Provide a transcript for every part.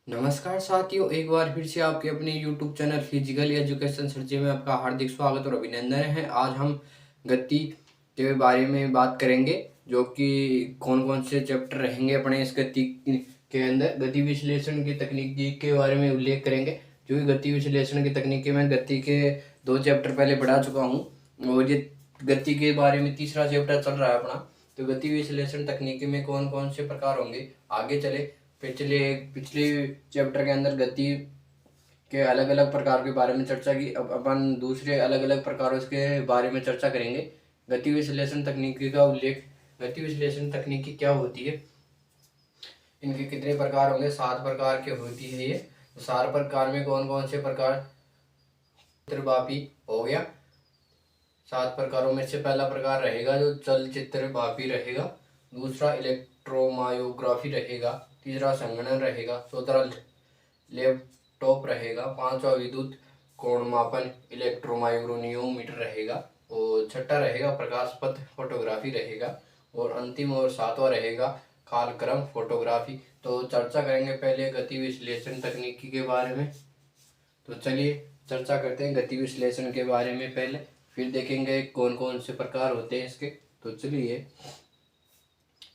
नमस्कार साथियों, एक बार फिर से आपके अपने YouTube channel physical education search में आपका हार्दिक स्वागत और अभिनंदन है। आज हम गति के बारे में बात करेंगे, जो कि कौन कौन से चैप्टर रहेंगे अपने इस गति के अंदर। गति विश्लेषण की तकनीकी के बारे में उल्लेख करेंगे, जो कि गति विश्लेषण की तकनीकी में गति के 2 चैप्टर पहले पढ़ा चुका हूँ और ये गति के बारे में तीसरा चैप्टर चल रहा है अपना। तो गति विश्लेषण तकनीकी में कौन कौन से प्रकार होंगे, आगे चले। पिछले चैप्टर के अंदर गति के अलग अलग प्रकार के बारे में चर्चा की। अब अपन दूसरे अलग अलग प्रकारों के बारे में चर्चा करेंगे। गति विश्लेषण तकनीकी का उल्लेख। गति विश्लेषण तकनीकी क्या होती है, इनके कितने प्रकार होंगे? 7 प्रकार के होती है ये। तो 7 प्रकार में कौन कौन से प्रकार? चित्रमापी हो गया। 7 प्रकारों में से पहला प्रकार रहेगा जो चलचित्रमापी रहेगा, दूसरा इलेक्ट्रोमायोग्राफी रहेगा, तीसरा संगणन रहेगा, चौथा लैपटॉप रहेगा, पांचवा विद्युत कोण मापन इलेक्ट्रोमाइक्रोनियोमीटर रहेगा, और छठा रहेगा प्रकाश पथ फोटोग्राफी रहेगा, और अंतिम और 7वां रहेगा कालक्रम फोटोग्राफी। तो चर्चा करेंगे पहले गति विश्लेषण तकनीकी के बारे में। तो चलिए चर्चा करते हैं गति विश्लेषण के बारे में पहले, फिर देखेंगे कौन कौन से प्रकार होते हैं इसके। तो चलिए,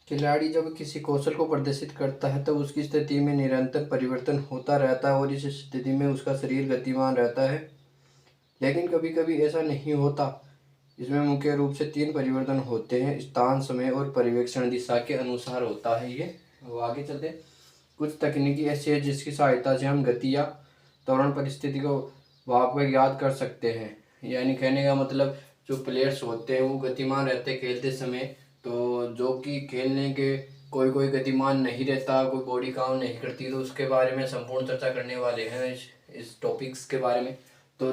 खिलाड़ी जब किसी कौशल को प्रदर्शित करता है तो उसकी स्थिति में निरंतर परिवर्तन होता रहता है और इस स्थिति में उसका शरीर गतिमान रहता है। लेकिन कभी कभी ऐसा नहीं होता। इसमें मुख्य रूप से 3 परिवर्तन होते हैं, स्थान, समय और पर्यवेक्षण दिशा के अनुसार होता है ये। वो आगे चलते हैं। कुछ तकनीकी ऐसी है जिसकी सहायता से हम गति या त्वरण परिस्थिति को वापस याद कर सकते हैं। यानी कहने का मतलब, जो प्लेयर्स होते हैं वो गतिमान रहते हैं खेलते समय, तो जो कि खेलने के कोई कोई गतिमान नहीं रहता, कोई बॉडी काम नहीं करती, तो उसके बारे में संपूर्ण चर्चा करने वाले हैं इस टॉपिक्स के बारे में। तो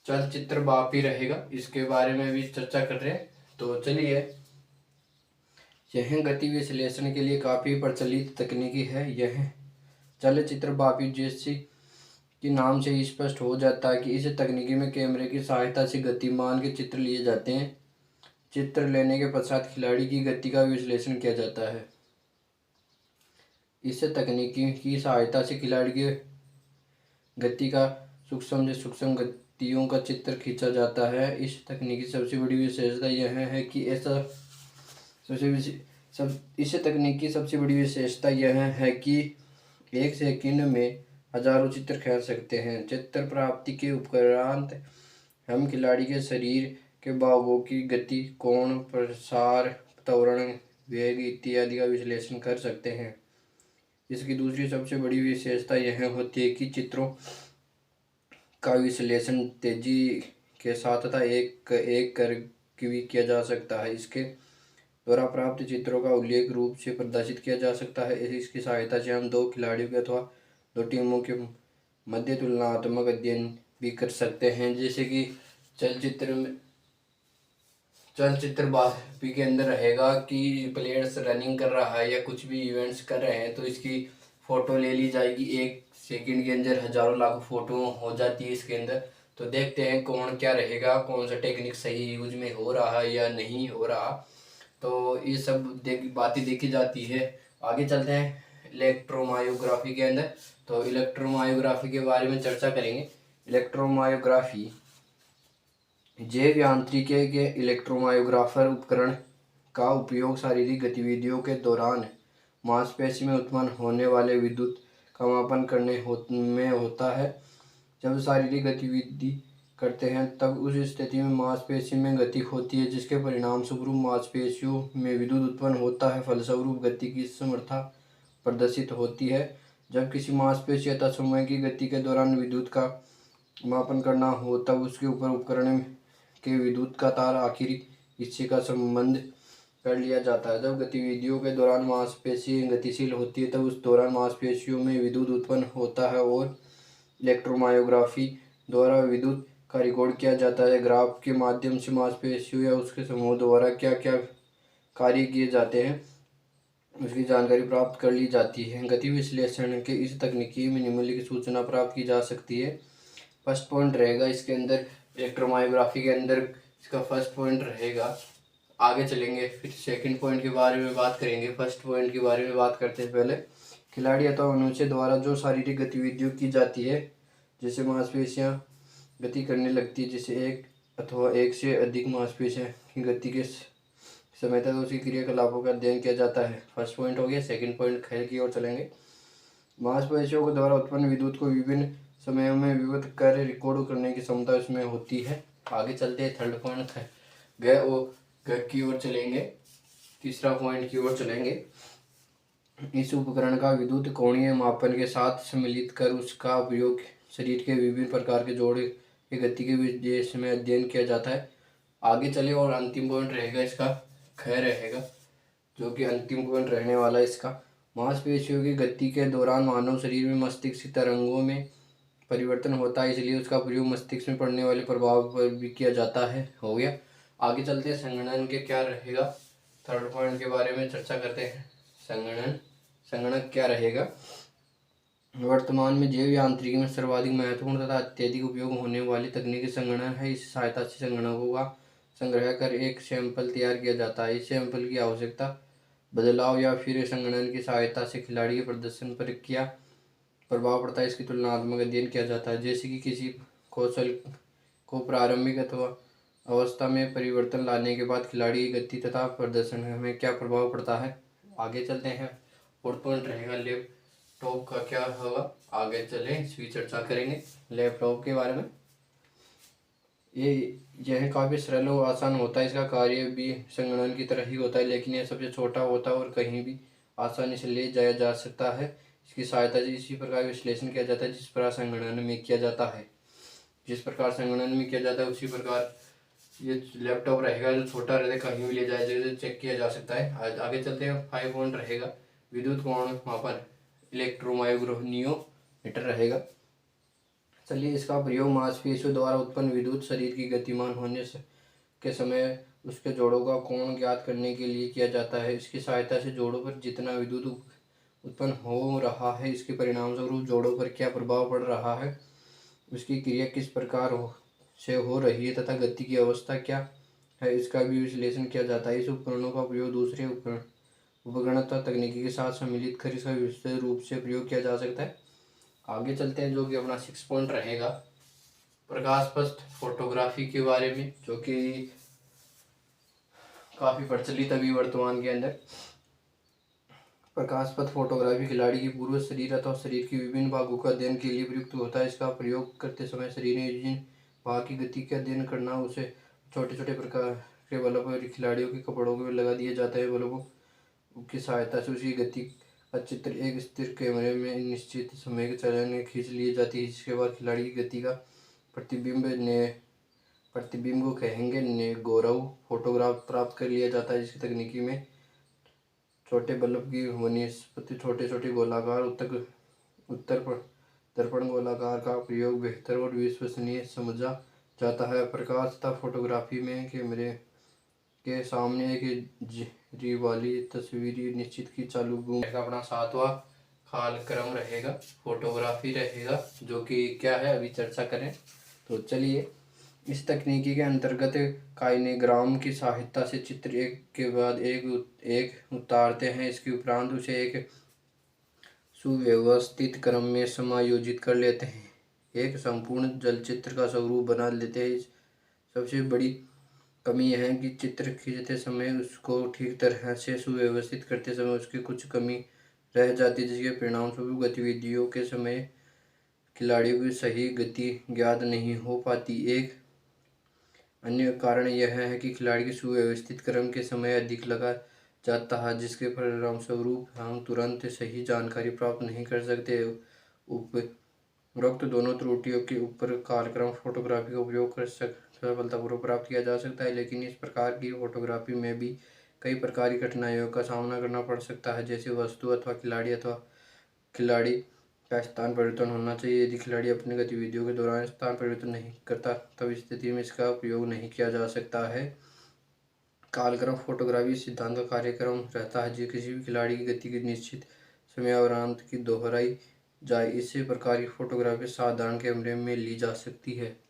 चलचित्रमापी रहेगा, इसके बारे में भी चर्चा कर रहे हैं। तो चलिए, यह गति विश्लेषण के लिए काफ़ी प्रचलित तकनीकी है। यह चलचित्रमापी जैसी कि नाम से ही स्पष्ट हो जाता है कि इस तकनीकी में कैमरे की सहायता से गतिमान के चित्र लिए जाते हैं। चित्र लेने के पश्चात खिलाड़ी की गति का विश्लेषण किया जाता है। इस तकनीकी की सहायता से खिलाड़ी की गति का सूक्ष्म से सूक्ष्म गतियों का चित्र खींचा जाता है। इस तकनीक की सबसे बड़ी विशेषता यह है कि इस तकनीक की सबसे बड़ी विशेषता यह है कि 1 सेकंड में हजारों चित्र खींच सकते हैं। चित्र प्राप्ति के उपरांत हम खिलाड़ी के शरीर के भागों की गति, कोण, प्रसार, त्वरण, वेग इत्यादि का विश्लेषण कर सकते हैं। इसकी दूसरी सबसे बड़ी विशेषता यह होती है कि चित्रों का विश्लेषण तेजी के साथ तथा एक एक करके भी किया जा सकता है। इसके द्वारा प्राप्त चित्रों का उल्लेख रूप से प्रदर्शित किया जा सकता है। इसकी सहायता से हम 2 खिलाड़ियों के अथवा 2 टीमों के मध्य तुलनात्मक अध्ययन भी कर सकते हैं। जैसे कि चलचित्रमापी के अंदर रहेगा कि प्लेयर्स रनिंग कर रहा है या कुछ भी इवेंट्स कर रहे हैं, तो इसकी फ़ोटो ले ली जाएगी। 1 सेकंड के अंदर हजारों लाखों फ़ोटो हो जाती है इसके अंदर। तो देखते हैं कौन क्या रहेगा, कौन सा टेक्निक सही यूज में हो रहा है या नहीं हो रहा। तो ये सब बातें देखी जाती है। आगे चलते हैं इलेक्ट्रोमायोग्राफी के अंदर। तो इलेक्ट्रोमायोग्राफी के बारे में चर्चा करेंगे। इलेक्ट्रोमायोग्राफी जैव यांत्रिकी के इलेक्ट्रोमायोग्राफर उपकरण का उपयोग शारीरिक गतिविधियों के दौरान मांसपेशी में उत्पन्न होने वाले विद्युत का मापन करने में होता है। जब शारीरिक गतिविधि करते हैं तब उस स्थिति में मांसपेशी में गति होती है, जिसके परिणाम स्वरूप मांसपेशियों में विद्युत उत्पन्न होता है। फलस्वरूप गति की समर्था प्रदर्शित होती है। जब किसी मांसपेशी अथवा समय की गति के दौरान विद्युत का मापन करना हो तब उसके ऊपर उपकरण के विद्युत का तार आखिरी हिस्से का संबंध कर लिया जाता है। जब गतिविधियों के दौरान मांसपेशी गतिशील होती है तब उस दौरान मांसपेशियों में विद्युत उत्पन्न होता है और इलेक्ट्रोमायोग्राफी द्वारा विद्युत का रिकॉर्ड किया जाता है। ग्राफ के माध्यम से मांसपेशियों या उसके समूह द्वारा क्या क्या कार्य किए जाते हैं उसकी जानकारी प्राप्त कर ली जाती है। गति विश्लेषण के इस तकनीकी में निम्नलिखित सूचना प्राप्त की जा सकती है। फर्स्ट पॉइंट रहेगा इसके अंदर, इलेक्ट्रोमायोग्राफी के अंदर इसका फर्स्ट पॉइंट रहेगा। आगे चलेंगे फिर सेकंड पॉइंट के बारे में बात करेंगे। फर्स्ट पॉइंट के बारे में बात करते हैं पहले। खिलाड़ी अथवा मनुष्य द्वारा जो शारीरिक गतिविधियों की जाती है, जैसे मांसपेशियां गति करने लगती है, जिसे एक अथवा एक से अधिक मांसपेशियां की गति के समय तक उसकी क्रियाकलापों का अध्ययन किया जाता है। फर्स्ट पॉइंट हो गया। सेकंड पॉइंट खेल की ओर चलेंगे। मांसपेशियों के द्वारा उत्पन्न विद्युत को विभिन्न समयों में विविध कर रिकॉर्ड करने की क्षमता इसमें होती है। आगे चलते हैं। थर्ड पॉइंट ग की ओर चलेंगे। तीसरा पॉइंट की ओर चलेंगे। इस उपकरण का विद्युत कोणीय मापन के साथ सम्मिलित कर उसका उपयोग शरीर के विभिन्न प्रकार के जोड़े की गति के विदेश में अध्ययन किया जाता है। आगे चले और अंतिम पॉइंट रहेगा इसका रहेगा, जो कि अंतिम पॉइंट रहने वाला है इसका। मांसपेशियों की गति के दौरान मानव शरीर में मस्तिष्क की तरंगों में परिवर्तन होता है, इसलिए उसका प्रयोग मस्तिष्क में पड़ने वाले प्रभाव पर भी किया जाता है। हो गया। आगे चलते हैं। संगणन के क्या रहेगा, थर्ड पॉइंट के बारे में चर्चा करते हैं। संगणक क्या रहेगा। वर्तमान में जैव यांत्रिकी में सर्वाधिक महत्वपूर्ण तथा अत्यधिक उपयोग होने वाली तकनीकी संगणन है। इस सहायता से संगणकों का संग्रह कर एक सैंपल तैयार किया जाता है। इस सैंपल की आवश्यकता बदलाव या फिर संगणन की सहायता से खिलाड़ी के प्रदर्शन पर क्या प्रभाव पड़ता है, इसकी तुलनात्मक अध्ययन किया जाता है। जैसे कि किसी कौशल को प्रारंभिक अथवा अवस्था में परिवर्तन लाने के बाद खिलाड़ी की गति तथा प्रदर्शन में क्या प्रभाव पड़ता है। आगे चलते हैं। फोर्थ पॉइंट रहेगा लैपटॉप का क्या होगा। आगे चले इसकी चर्चा करेंगे लैपटॉप के बारे में। यह काफ़ी सरल और आसान होता है। इसका कार्य भी संगणन की तरह ही होता है, लेकिन यह सबसे छोटा होता है और कहीं भी आसानी से ले जाया जा सकता है। इसकी सहायता से इसी प्रकार विश्लेषण किया जाता है जिस प्रकार संगणन में किया जाता है। उसी प्रकार ये लैपटॉप रहेगा, जो छोटा रहता है, कहीं भी ले जाया जाए, चेक किया जा सकता है। आगे चलते हैं। 5 पॉइंट रहेगा विद्युत कोण मापन, इलेक्ट्रोमाइग्रोनियोमीटर रहेगा। चलिए, इसका प्रयोग मांसपेशियों द्वारा उत्पन्न विद्युत शरीर की गतिमान होने के समय उसके जोड़ों का कोण ज्ञात करने के लिए किया जाता है। इसकी सहायता से जोड़ों पर जितना विद्युत उत्पन्न हो रहा है, इसके परिणाम स्वरूप जोड़ों पर क्या प्रभाव पड़ रहा है, उसकी क्रिया किस प्रकार से हो रही है तथा गति की अवस्था क्या है, इसका भी विश्लेषण किया जाता है। इस उपकरणों का प्रयोग दूसरे उपकरण तथा तकनीकी के साथ सम्मिलित कर इसका विस्तृत रूप से प्रयोग किया जा सकता है। आगे चलते हैं, जो कि अपना 6 पॉइंट रहेगा प्रकाश पथ फोटोग्राफी के बारे में, जो कि काफ़ी प्रचलित अभी वर्तमान के अंदर। प्रकाश पथ फोटोग्राफी खिलाड़ी की पूर्व शरीर अथवा शरीर के विभिन्न भागों का अध्ययन के लिए प्रयुक्त होता है। इसका प्रयोग करते समय शरीर में जिन भाग की गति का अध्ययन करना, उसे छोटे छोटे प्रकार के बल्ब खिलाड़ियों के कपड़ों में लगा दिया जाता है। बल्बों की सहायता से उसकी गति का चित्र एक स्थिर कैमरे में निश्चित समय के चलन में खींच ली जाती है। इसके बाद खिलाड़ी की गति का प्रतिबिंब को कहेंगे गौरव फोटोग्राफ प्राप्त कर लिया जाता है, जिसकी तकनीकी में छोटे बल्ब की वनस्पति छोटे छोटे गोलाकार उत्तर दर्पण गोलाकार का प्रयोग बेहतर और विश्वसनीय समझा जाता है। प्रकाश तथा फोटोग्राफी में कैमरे के सामने एक जी वाली तस्वीर निश्चित की चालू का अपना 7वां कालक्रम रहेगा, फोटोग्राफी रहेगा, जो कि क्या है अभी चर्चा करें तो चलिए। इस तकनीकी के अंतर्गत काइनेग्राम की सहायता से चित्र एक के बाद एक उतारते हैं। इसके उपरांत उसे एक सुव्यवस्थित क्रम में समायोजित कर लेते हैं, एक संपूर्ण चलचित्र का स्वरूप बना लेते हैं। सबसे बड़ी कमी यह है कि चित्र खींचते समय उसको ठीक तरह से सुव्यवस्थित करते समय उसकी कुछ कमी रह जाती है, जिसके परिणाम स्वरूप गतिविधियों के समय खिलाड़ियों की सही गति ज्ञात नहीं हो पाती। एक अन्य कारण यह है कि खिलाड़ी के सुव्यवस्थित क्रम के समय अधिक लगा जाता है, जिसके परिणामस्वरूप हम तुरंत सही जानकारी प्राप्त नहीं कर सकते। उपरोक्त दोनों त्रुटियों के ऊपर कालक्रम फोटोग्राफी का उपयोग कर सफलतापूर्वक प्राप्त किया जा सकता है, लेकिन इस प्रकार की फोटोग्राफी में भी कई प्रकार की कठिनाइयों का सामना करना पड़ सकता है, जैसे वस्तु अथवा खिलाड़ी का स्थान परिवर्तन होना चाहिए। यदि खिलाड़ी अपनी गतिविधियों के दौरान स्थान परिवर्तन नहीं करता, तब स्थिति में इसका उपयोग नहीं किया जा सकता है। कालक्रम फोटोग्राफी सिद्धांत का कार्यक्रम रहता है जो किसी भी खिलाड़ी की गति की निश्चित समयावरांत की दोहराई जाए। इसी प्रकार की फोटोग्राफी साधारण कैमरे में ली जा सकती है।